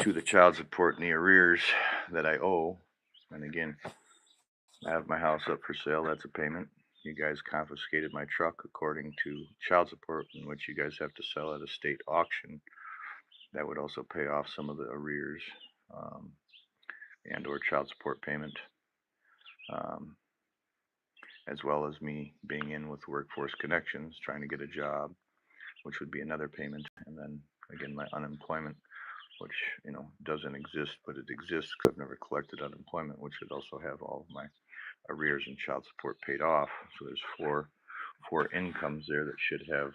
to the child support and the arrears that I owe. And again, I have my house up for sale. That's a payment. You guys confiscated my truck according to child support, in which you guys have to sell at a state auction. That would also pay off some of the arrears um, and/or child support payment, um, as well as me being in with Workforce Connections, trying to get a job, which would be another payment. And then again, my unemployment, which doesn't exist, but it exists because I've never collected unemployment, which would also have all of my arrears and child support paid off. So there's four incomes there that should have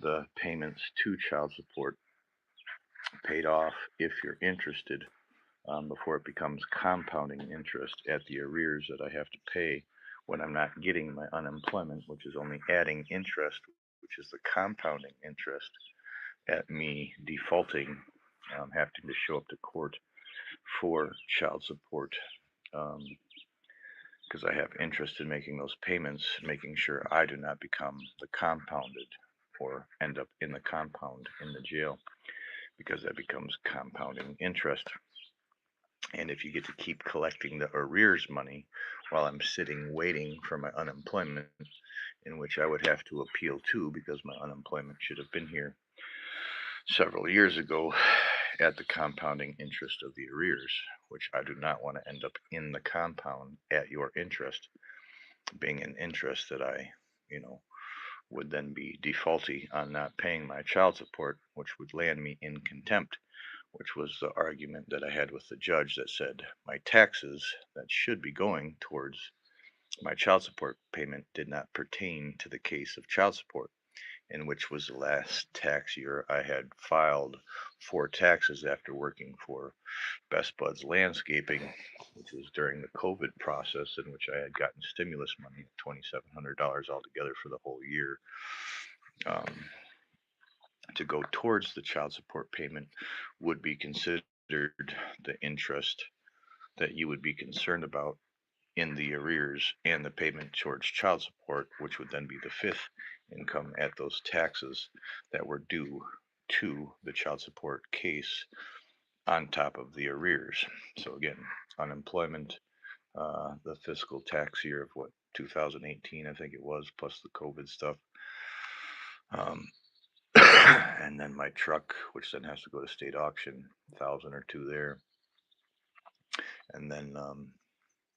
the payments to child support paid off if you're interested, before it becomes compounding interest at the arrears that I have to pay when I'm not getting my unemployment, which is only adding interest, which is the compounding interest at me defaulting, having to show up to court for child support, because I have interest in making those payments, making sure I do not become the compounded or end up in the compound in the jail, because that becomes compounding interest. And if you get to keep collecting the arrears money while I'm sitting waiting for my unemployment, in which I would have to appeal to because my unemployment should have been here several years ago at the compounding interest of the arrears, which I do not want to end up in the compound at your interest, being an interest that I, you know, would then be defaulty on not paying my child support, which would land me in contempt, which was the argument that I had with the judge that said my taxes that should be going towards my child support payment did not pertain to the case of child support, in which was the last tax year I had filed for taxes after working for Best Buds Landscaping, which was during the COVID process, in which I had gotten stimulus money at $2,700 altogether for the whole year, um, to go towards the child support payment would be considered the interest that you would be concerned about in the arrears and the payment towards child support, which would then be the fifth income at those taxes that were due to the child support case on top of the arrears. So again, unemployment, the fiscal tax year of what, 2018, I think it was, plus the COVID stuff. Um, and then my truck, which then has to go to state auction, 1,000 or two there. And then,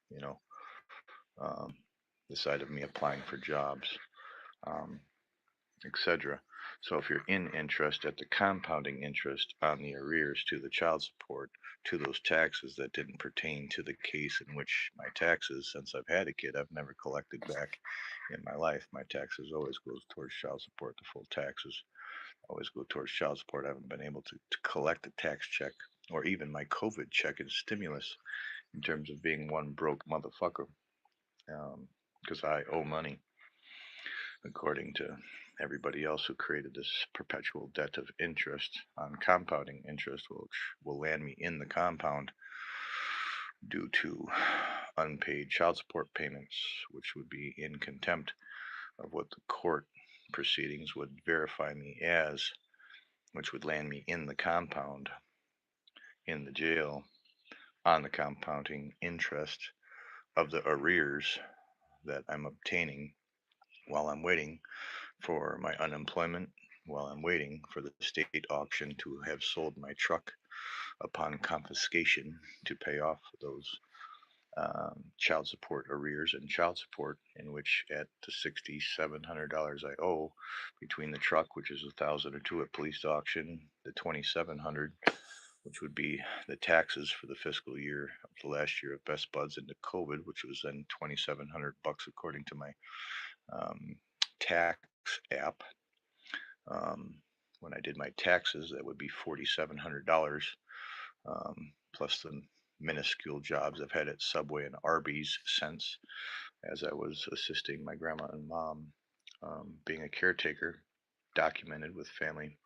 you know, um, the side of me applying for jobs, um, etc. So if you're in interest at the compounding interest on the arrears to the child support, to those taxes that didn't pertain to the case in which my taxes, since I've had a kid, I've never collected back in my life. My taxes always goes towards child support. The full taxes always go towards child support. I haven't been able to collect a tax check or even my COVID check and stimulus, in terms of being one broke motherfucker, because I owe money according to everybody else who created this perpetual debt of interest on compounding interest, which will land me in the compound due to unpaid child support payments, which would be in contempt of what the court proceedings would verify me as, which would land me in the compound, in the jail, on the compounding interest of the arrears that I'm obtaining while I'm waiting for my unemployment, while I'm waiting for the state auction to have sold my truck upon confiscation to pay off those child support arrears and child support, in which at the $6,700 I owe between the truck, which is 1,002 at police auction, the 2,700, which would be the taxes for the fiscal year of the last year of Best Buds into COVID, which was then 2,700 bucks according to my um, tax app. Um, when I did my taxes, that would be $4,700, plus the minuscule jobs I've had at Subway and Arby's since, as I was assisting my grandma and mom, being a caretaker, documented with Family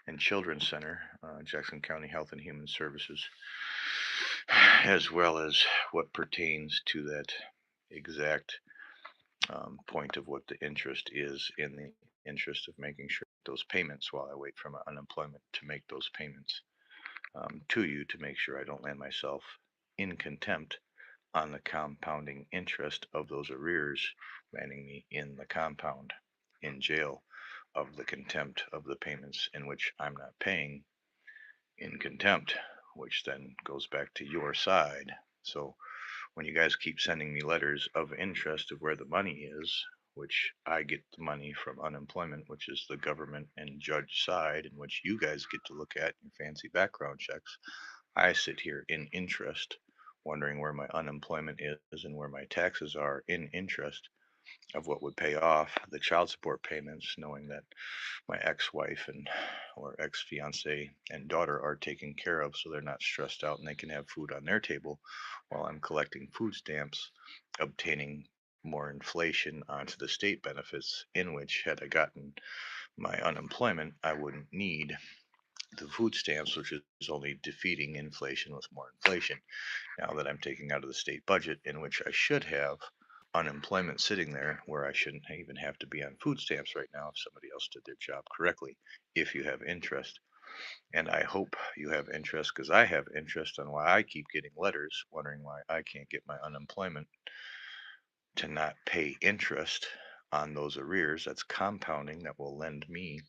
and Children's Center, Jackson County Health and Human Services, as well as what pertains to that exact point of what the interest is in the interest of making sure those payments while I wait for my unemployment to make those payments to you to make sure I don't land myself in contempt on the compounding interest of those arrears, landing me in the compound in jail of the contempt of the payments in which I'm not paying in contempt, which then goes back to your side. So when you guys keep sending me letters of interest of where the money is, which I get the money from unemployment, which is the government and judge side, in which you guys get to look at your fancy background checks, I sit here in interest, wondering where my unemployment is and where my taxes are in interest of what would pay off the child support payments, knowing that my ex-wife and or ex-fiance and daughter are taken care of, so they're not stressed out and they can have food on their table while I'm collecting food stamps, obtaining more inflation onto the state benefits, in which had I gotten my unemployment, I wouldn't need the food stamps, which is only defeating inflation with more inflation. Now that I'm taking out of the state budget, in which I should have unemployment sitting there where I shouldn't even have to be on food stamps right now if somebody else did their job correctly, if you have interest. And I hope you have interest, because I have interest on why I keep getting letters wondering why I can't get my unemployment to not pay interest on those arrears. That's compounding that will lend me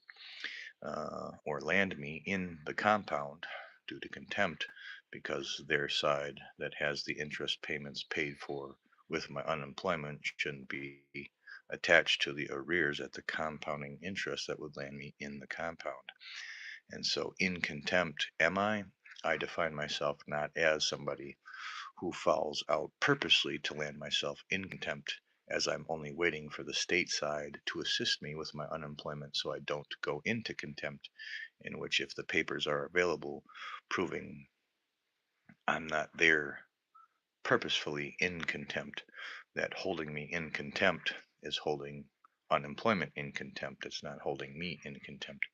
or land me in the compound due to contempt, because their side that has the interest payments paid for with my unemployment shouldn't be attached to the arrears at the compounding interest that would land me in the compound. And so, in contempt, am I? I define myself not as somebody who falls out purposely to land myself in contempt, as I'm only waiting for the state side to assist me with my unemployment so I don't go into contempt, in which, if the papers are available proving I'm not there purposefully in contempt, that holding me in contempt is holding unemployment in contempt. It's not holding me in contempt.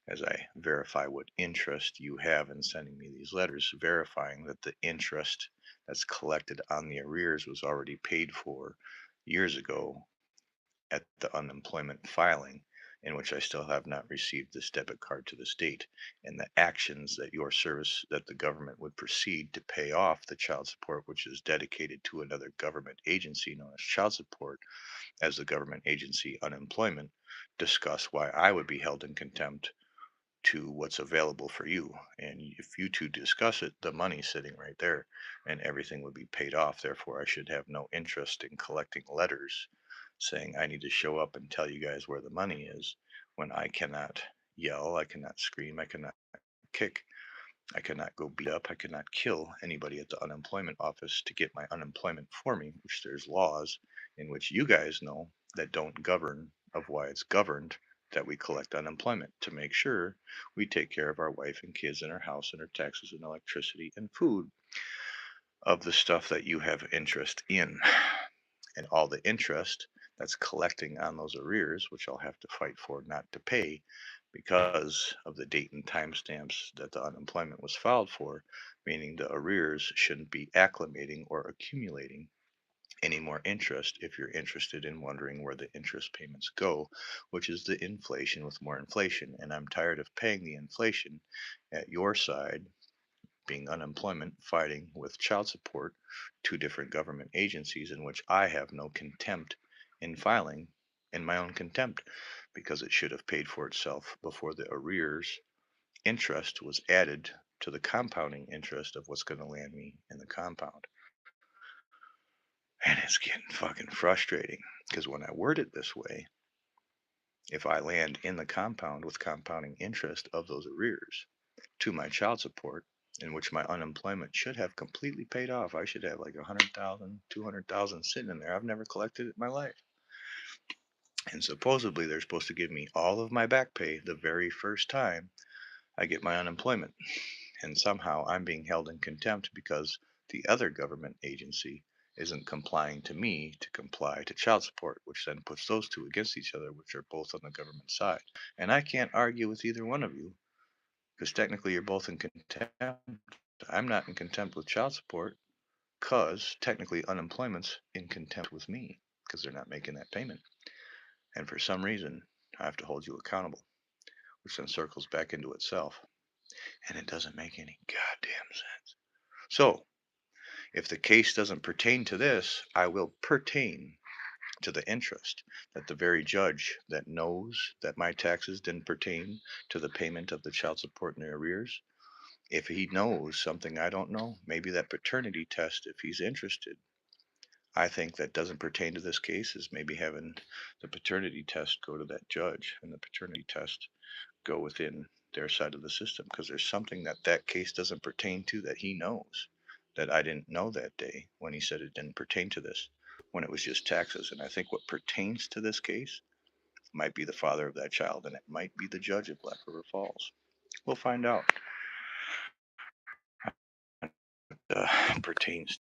As I verify what interest you have in sending me these letters, verifying that the interest that's collected on the arrears was already paid for years ago at the unemployment filing, in which I still have not received this debit card to this date, and the actions that your service, that the government would proceed to pay off the child support, which is dedicated to another government agency known as child support, as the government agency unemployment, discuss why I would be held in contempt to what's available for you. And if you two discuss it, the money's sitting right there and everything would be paid off. Therefore, I should have no interest in collecting letters saying I need to show up and tell you guys where the money is, when I cannot yell, I cannot scream, I cannot kick, I cannot go beat up, I cannot kill anybody at the unemployment office to get my unemployment for me, which there's laws in which you guys know that don't govern of why it's governed, that we collect unemployment to make sure we take care of our wife and kids and our house and our taxes and electricity and food of the stuff that you have interest in. And all the interest that's collecting on those arrears, which I'll have to fight for not to pay because of the date and timestamps that the unemployment was filed for, meaning the arrears shouldn't be acclimating or accumulating any more interest if you're interested in wondering where the interest payments go, which is the inflation with more inflation. And I'm tired of paying the inflation at your side, being unemployment, fighting with child support, two different government agencies in which I have no contempt in filing in my own contempt, because it should have paid for itself before the arrears interest was added to the compounding interest of what's going to land me in the compound. And it's getting fucking frustrating, because when I word it this way, if I land in the compound with compounding interest of those arrears to my child support, in which my unemployment should have completely paid off. I should have like 100,000, 200,000 sitting in there. I've never collected it in my life. And supposedly they're supposed to give me all of my back pay the very first time I get my unemployment. And somehow I'm being held in contempt because the other government agency isn't complying to me to comply to child support, which then puts those two against each other, which are both on the government side. And I can't argue with either one of you, because technically you're both in contempt. I'm not in contempt with child support, because technically unemployment's in contempt with me, because they're not making that payment. And for some reason, I have to hold you accountable, which then circles back into itself. And it doesn't make any goddamn sense. So, if the case doesn't pertain to this, I will pertain to the interest that the very judge that knows that my taxes didn't pertain to the payment of the child support in the arrears, if he knows something I don't know, maybe that paternity test, if he's interested, I think that doesn't pertain to this case, is maybe having the paternity test go to that judge and the paternity test go within their side of the system, because there's something that that case doesn't pertain to that he knows that I didn't know that day when he said it didn't pertain to this, when it was just taxes. And I think what pertains to this case might be the father of that child, and it might be the judge of Black River Falls. We'll find out. Pertains